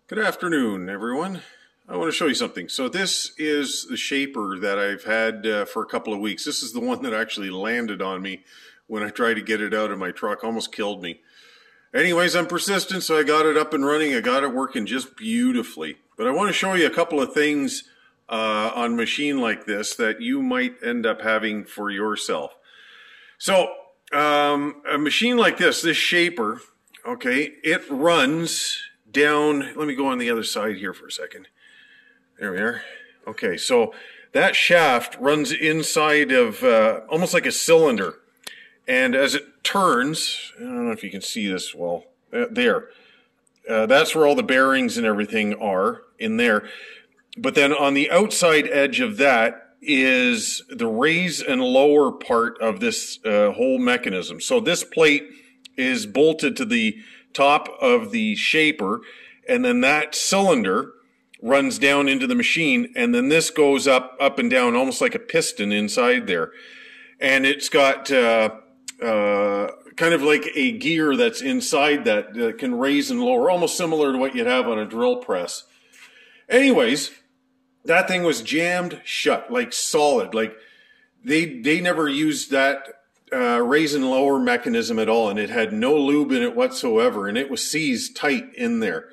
Good afternoon, everyone. I want to show you something. So this is the shaper that I've had for a couple of weeks. This is the one that actually landed on me when I tried to get it out of my truck. Almost killed me. Anyways, I'm persistent, so I got it up and running. I got it working just beautifully. But I want to show you a couple of things on a machine like this that you might end up having for yourself. So a machine like this shaper, okay, it runs down. Let me go on the other side here for a second. There we are. Okay, so that shaft runs inside of almost like a cylinder. And as it turns, I don't know if you can see this well, there. That's where all the bearings and everything are in there. But then on the outside edge of that is the raise and lower part of this whole mechanism. So this plate is bolted to the top of the shaper, and then that cylinder runs down into the machine, and then this goes up and down almost like a piston inside there. And it's got kind of like a gear that's inside that can raise and lower, almost similar to what you'd have on a drill press. Anyways, that thing was jammed shut, like solid. Like they never used that raise and lower mechanism at all, and it had no lube in it whatsoever, and it was seized tight in there.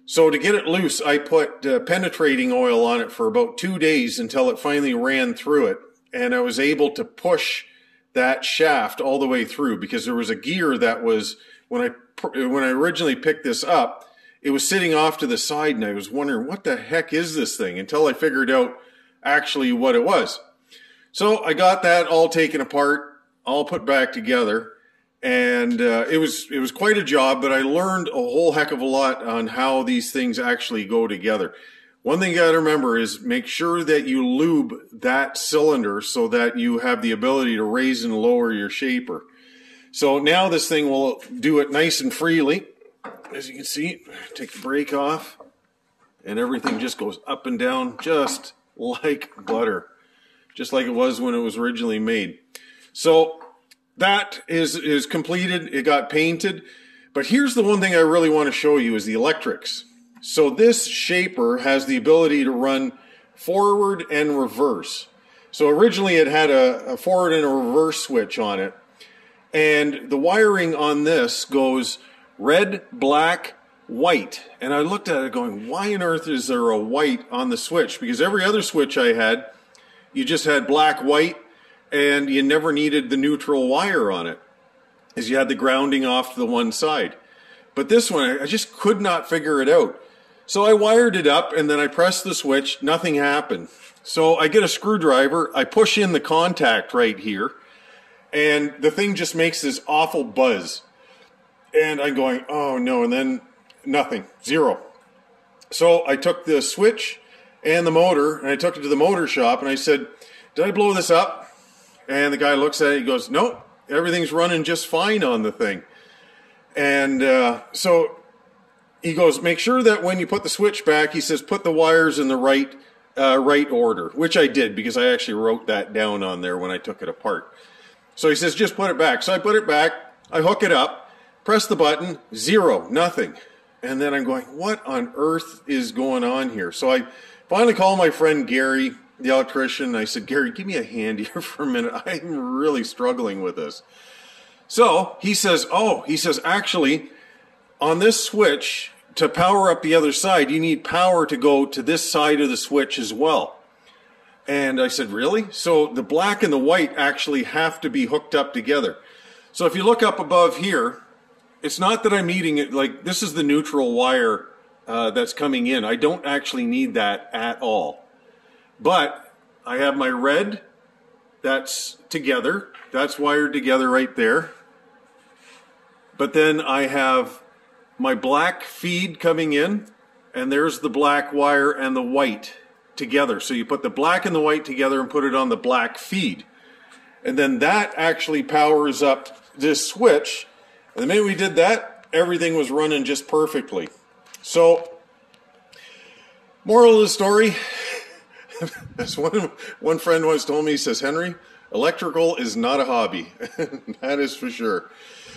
So to get it loose, I put penetrating oil on it for about 2 days until it finally ran through it, and I was able to push that shaft all the way through, because there was a gear that was, when I originally picked this up, it was sitting off to the side, and I was wondering, what the heck is this thing, until I figured out actually what it was. So I got that all taken apart, all put back together, and it was quite a job, but I learned a whole heck of a lot on how these things actually go together. One thing you got to remember is make sure that you lube that cylinder so that you have the ability to raise and lower your shaper. So now this thing will do it nice and freely. As you can see, take the brake off, and everything just goes up and down just like butter, just like it was when it was originally made. So that is completed. It got painted. But here's the one thing I really want to show you is the electrics. So this shaper has the ability to run forward and reverse. So originally it had a forward and a reverse switch on it. And the wiring on this goes red, black, white. And I looked at it going, why on earth is there a white on the switch? Because every other switch I had, you just had black, white, and you never needed the neutral wire on it, as you had the grounding off to the one side. But this one, I just could not figure it out. So I wired it up, and then I pressed the switch. Nothing happened. So I get a screwdriver. I push in the contact right here, and the thing just makes this awful buzz. And I'm going, oh no, and then nothing, zero. So I took the switch and the motor, and I took it to the motor shop, and I said, did I blow this up? And the guy looks at it, he goes, nope, everything's running just fine on the thing. And so he goes, make sure that when you put the switch back, he says, put the wires in the right order, which I did, because I actually wrote that down on there when I took it apart. So he says, just put it back. So I put it back, I hook it up, press the button, zero, nothing. And then I'm going, what on earth is going on here? So I finally called my friend Gary, the electrician. I said, Gary, give me a hand here for a minute. I'm really struggling with this. So he says, actually, on this switch, to power up the other side, you need power to go to this side of the switch as well. And I said, really? So the black and the white actually have to be hooked up together. So if you look up above here, it's not that I'm needing it, like this is the neutral wire that's coming in. I don't actually need that at all. But I have my red, that's together, that's wired together right there. But then I have my black feed coming in, and there's the black wire and the white together. So you put the black and the white together and put it on the black feed. And then that actually powers up this switch. And the minute we did that, everything was running just perfectly. So, moral of the story, as one friend once told me, he says, Henry, electrical is not a hobby. That is for sure.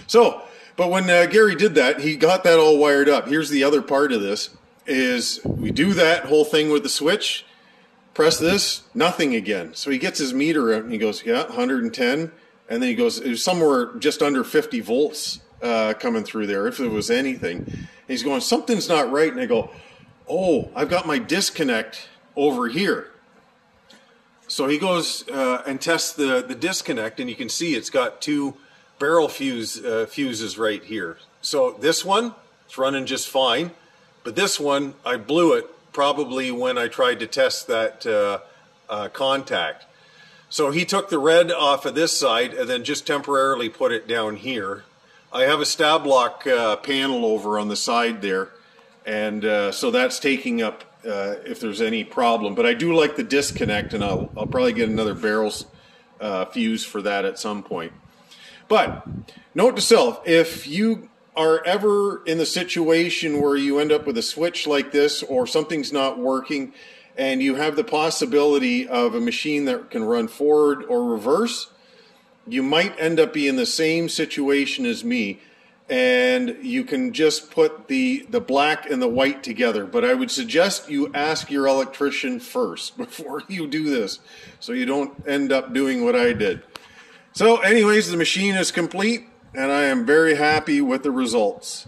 So, but when Gary did that, he got that all wired up. Here's the other part of this. is we do that whole thing with the switch, press this, nothing again. So he gets his meter out and he goes, yeah, 110. And then he goes, it was somewhere just under 50 volts coming through there, if it was anything. And he's going, something's not right. And I go, oh, I've got my disconnect over here. So he goes and tests the disconnect, and you can see it's got two barrel fuses right here. So this one, it's running just fine. But this one, I blew it probably when I tried to test that contact. So he took the red off of this side and then just temporarily put it down here. I have a stab lock panel over on the side there, and so that's taking up if there's any problem. But I do like the disconnect, and I'll probably get another barrels fuse for that at some point. But note to self, if you are ever in the situation where you end up with a switch like this or something's not working and you have the possibility of a machine that can run forward or reverse, you might end up being in the same situation as me, and you can just put the black and the white together. But I would suggest you ask your electrician first before you do this, so you don't end up doing what I did. So anyways, the machine is complete, and I am very happy with the results.